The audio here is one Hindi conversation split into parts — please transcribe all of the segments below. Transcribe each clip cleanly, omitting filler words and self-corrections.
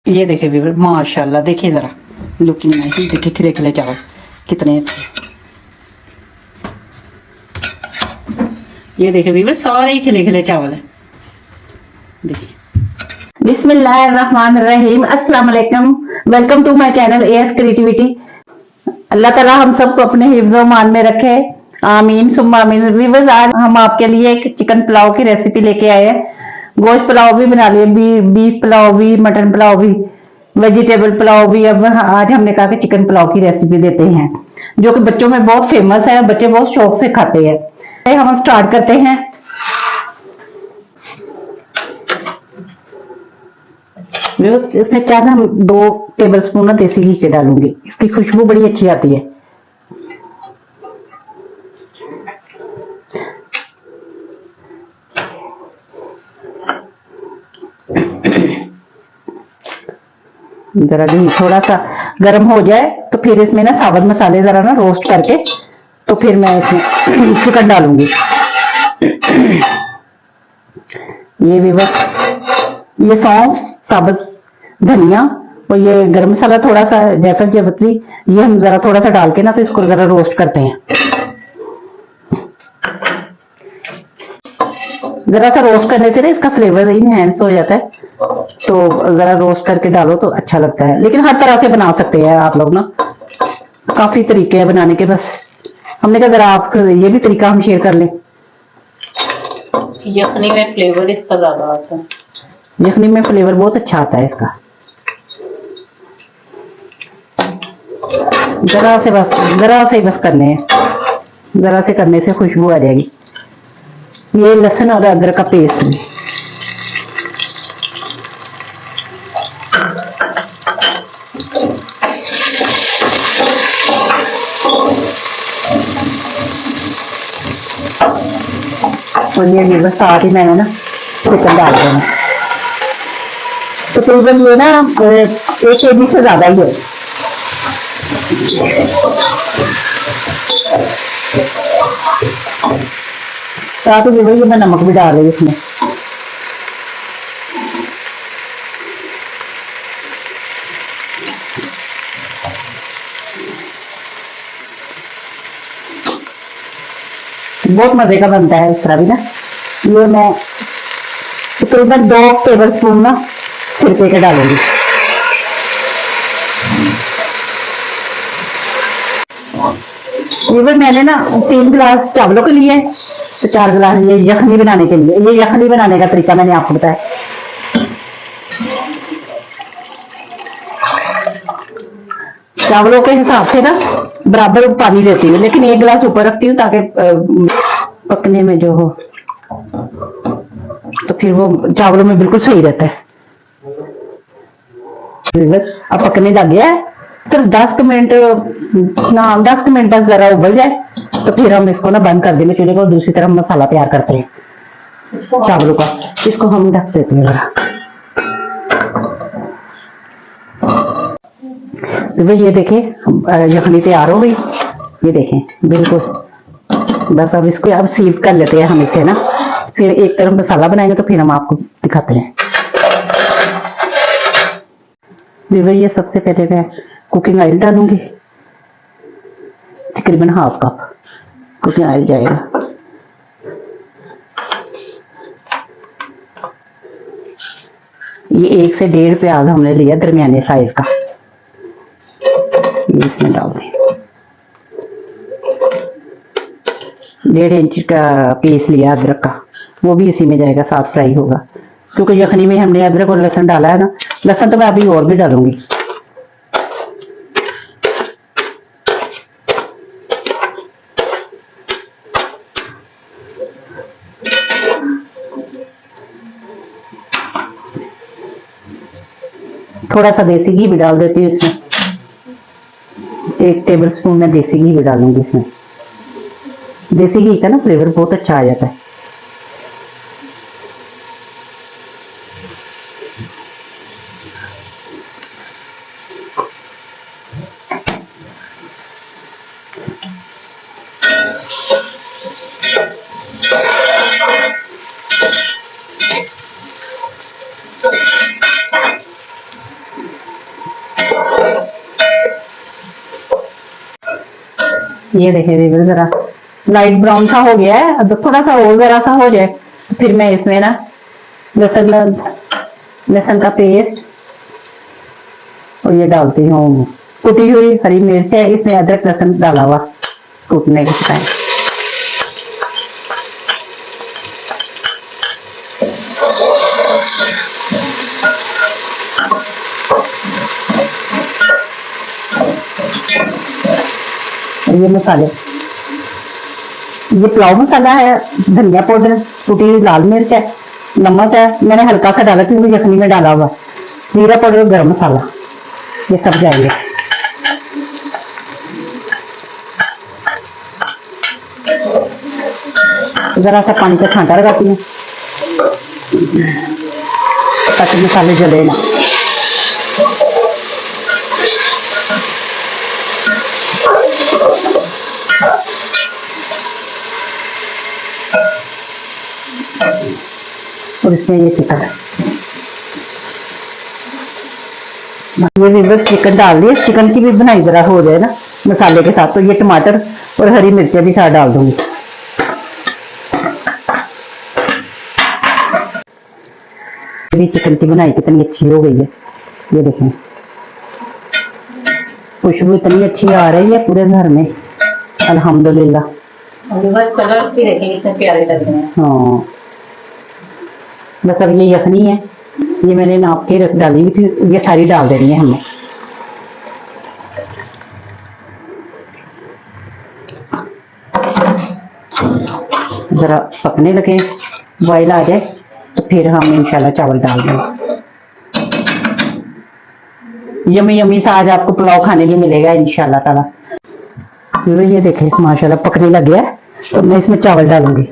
ये देखिए व्यूवर, माशाल्लाह देखिए ज़रा लुकिंग नाइस। देखिए खिले खिले चावल कितने अच्छे। ये देखिए व्यूवर, सारे ही खिले खिले चावल है। देखिए बिस्मिल्लाहिर्रहमानिर्रहीम। अस्सलाम वालेकुम। Welcome to my channel AS creativity. Allah ताला हम सबको अपने हिफ्ज़ मान में रखे, आमीन सुम्मा आमीन। व्यूअर्स, आज हम आपके लिए एक चिकन पुलाव की रेसिपी लेके आए हैं। गोश्त पुलाव भी बना लिए, बीफ पुलाव भी, मटन पुलाव भी, वेजिटेबल पुलाव भी। अब आज हमने कहा कि चिकन पुलाव की रेसिपी देते हैं, जो कि बच्चों में बहुत फेमस है, बच्चे बहुत शौक से खाते हैं। हम स्टार्ट करते हैं। इसमें क्या हम 2 टेबल स्पून देसी घी के डालूंगी, इसकी खुशबू बड़ी अच्छी आती है। जरा घी थोड़ा सा गर्म हो जाए तो फिर इसमें ना साबुत मसाले जरा ना रोस्ट करके, तो फिर मैं इसमें चिकन डालूंगी। ये भी बस, ये सौंफ, साबुत धनिया और ये गरम मसाला थोड़ा सा, जायफल जावित्री, ये हम जरा थोड़ा सा डाल के ना तो इसको जरा रोस्ट करते हैं। जरा सा रोस्ट करने से ना इसका फ्लेवर इनहेंस हो जाता है, तो जरा रोस्ट करके डालो तो अच्छा लगता है। लेकिन हर तरह से बना सकते हैं आप लोग ना, काफी तरीके हैं बनाने के। बस हमने कहा जरा आपसे ये भी तरीका हम शेयर कर लें। यखनी में फ्लेवर इसका ज़्यादा आता है। यखनी में फ्लेवर बहुत अच्छा आता है इसका। जरा से बस करने हैं, जरा से करने से खुशबू आ जाएगी। ये लहसुन और अदरक का पेस्ट है। और ये बस साथ ही मैंने ना चिकन डाल देना। तो तकरीबन ये ना 1 kg से ज्यादा ही है। साथ ही ये मैं नमक भी डाल रही हूँ इसमें। बहुत मजे का बनता है इस तरह भी ना। ये मैं तकरीबन 2 टेबल स्पून ना सिरके के डालूंगी। ये मैंने ना 3 गिलास चावलों के लिए तो 4 गिलास ये यखनी बनाने के लिए। ये यखनी बनाने का तरीका मैंने आपको बताया। चावलों के हिसाब से ना बराबर पानी देती हूँ, लेकिन 1 गिलास ऊपर रखती हूँ ताकि पकने में जो हो, तो फिर वो चावलों में बिल्कुल सही रहता है। अब पकने लग गया है, सिर्फ 10 मिनट ना, 10 मिनट बस जरा उबल जाए तो फिर हम इसको ना बंद कर देंगे चूल्हे को। दूसरी तरफ मसाला तैयार करते हैं चावलों का। इसको हम ढक देते हैं जरा। ये देखें यखनी तैयार हो गई, ये देखें बिल्कुल। बस अब इसको अब सीव कर लेते हैं हम इसे ना, फिर एक तरफ मसाला बनाएंगे तो फिर हम आपको दिखाते हैं। ये सबसे पहले मैं कुकिंग ऑयल डालूंगी, तकरीबन ½ कप कुकिंग ऑयल जाएगा। ये 1 से 1.5 प्याज हमने लिया दरमियाने साइज का, ये इसमें डाल दें। 1.5 इंच का पीस लिया अदरक का, वो भी इसी में जाएगा, साथ फ्राई होगा। क्योंकि यखनी में हमने अदरक और लहसुन डाला है ना, लहसुन तो मैं अभी और भी डालूंगी। थोड़ा सा देसी घी भी डाल देती हूँ इसमें, 1 टेबल स्पून में देसी घी भी डालूंगी इसमें। देसी घी का ना फ्लेवर बहुत अच्छा आ जाता है। ये देखे वीवर जरा लाइट ब्राउन सा हो गया है, अब थोड़ा सा और जरा सा हो जाए तो फिर मैं इसमें ना लहसुन का पेस्ट और ये डालती हूँ कुटी हुई हरी मिर्च है, इसमें अदरक लहसुन डाला हुआ कूटने के टाइम। ये मसाले, ये पुलाव मसाला है, धनिया पाउडर, कुटी हुई लाल मिर्च है, नमक है, मैंने हल्का सा डाला क्योंकि यखनी में डाला हुआ, जीरा पाउडर, गरम मसाला, ये सब जाएंगे। जरा सा पानी का छांटा लगाती हूँ ताकि मसाले जले ना। और इसमें ये चिकन है, ये वीवर चिकन डाल दिया। चिकन की भी बनाई जरा हो जाए ना मसाले के साथ, तो ये टमाटर और हरी मिर्चें भी साथ डाल दूंगी। भी चिकन की बनाई कितनी अच्छी हो गई है, ये देखें खुशबू इतनी अच्छी आ रही है पूरे घर में, अल्हम्दुलिल्लाह। कलर भी देखें कितने प्यारे लग रहे हैं। हाँ बस अब ये यखनी है, ये मैंने नाप के रख डाली हुई थी, ये सारी डाल देनी है हमने। जरा पकने लगे, बॉयल आ जाए तो फिर हम इंशाल्लाह चावल डाल देंगे। यमी यमी सा आज आपको पुलाव खाने भी मिलेगा इंशाल्लाह ताला। ये देखें माशाल्लाह पकने लग गया, तो मैं इसमें चावल डालूंगी।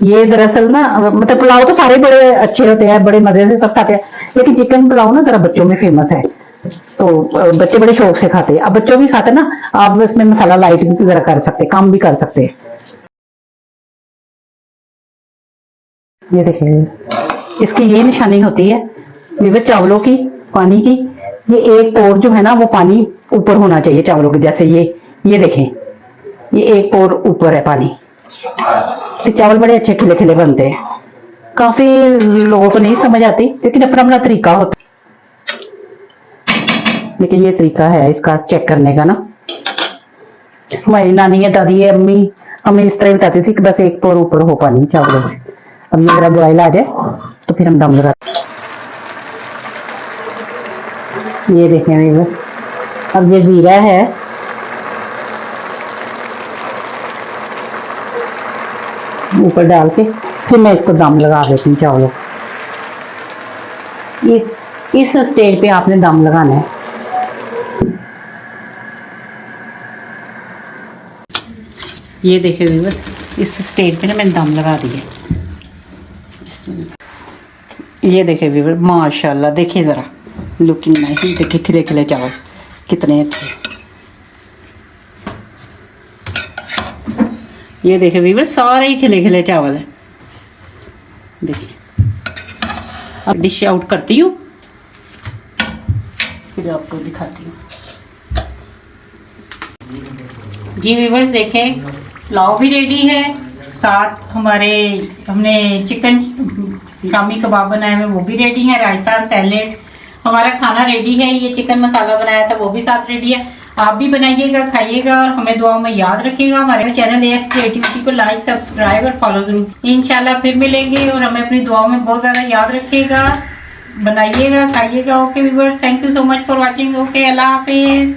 ये दरअसल ना मतलब पुलाव तो सारे बड़े अच्छे होते हैं, बड़े मजे से सब खाते हैं, लेकिन चिकन पुलाव ना जरा बच्चों में फेमस है, तो बच्चे बड़े शौक से खाते हैं। अब बच्चों भी खाते हैं ना, आप इसमें मसाला लाइट भी जरा कर सकते, कम भी कर सकते हैं। ये देखिए इसकी ये निशानी होती है विविध चावलों की, पानी की, ये एक पोर जो है ना वो पानी ऊपर होना चाहिए चावलों के, जैसे ये देखें ये एक पोर ऊपर है पानी, तो चावल बड़े अच्छे खिले खिले बनते हैं। काफी लोगों को नहीं समझ आती, लेकिन अपना अपना तरीका होता है, लेकिन ये तरीका है इसका चेक करने का ना। हमारी नानी है, दादी है, अम्मी हमें इस तरह बताती थी कि बस एक पोर ऊपर हो पानी चावलों से। अब ये जरा बॉयल आ जाए तो फिर हम दम लगाते। ये देखें अब ये जीरा है, ऊपर डाल के फिर मैं इसको दम लगा देती हूँ चावलों। इस स्टेज पे आपने दम लगाना है। ये देखिए व्यूअर, इस स्टेज पे ना मैंने दम लगा दिया। ये देखिए व्यूअर माशाल्लाह, देखिए ज़रा लुकिंग नाइस, देखिए खिले खिले चावल कितने अच्छे। ये देखिए व्यूअर सारे ही खिले खिले चावल है, देखिए। अब डिश आउट करती हूँ फिर आपको दिखाती हूँ। जी व्यूअर्स देखें पुलाव भी रेडी है, साथ हमने चिकन शामी कबाब बनाए हुए वो भी रेडी है, रायता सैलेड, हमारा खाना रेडी है। ये चिकन मसाला बनाया था वो भी साथ रेडी है। आप भी बनाइएगा, खाइएगा और हमें दुआओं में याद रखिएगा। हमारे चैनल एएस क्रिएटिविटी को लाइक, सब्सक्राइब और फॉलो जरूर। इंशाल्लाह फिर मिलेंगे और हमें अपनी दुआओं में बहुत ज़्यादा याद रखिएगा। बनाइएगा, खाइएगा। Okay viewers, thank you so much for watching. Okay, Allah हाफिज़।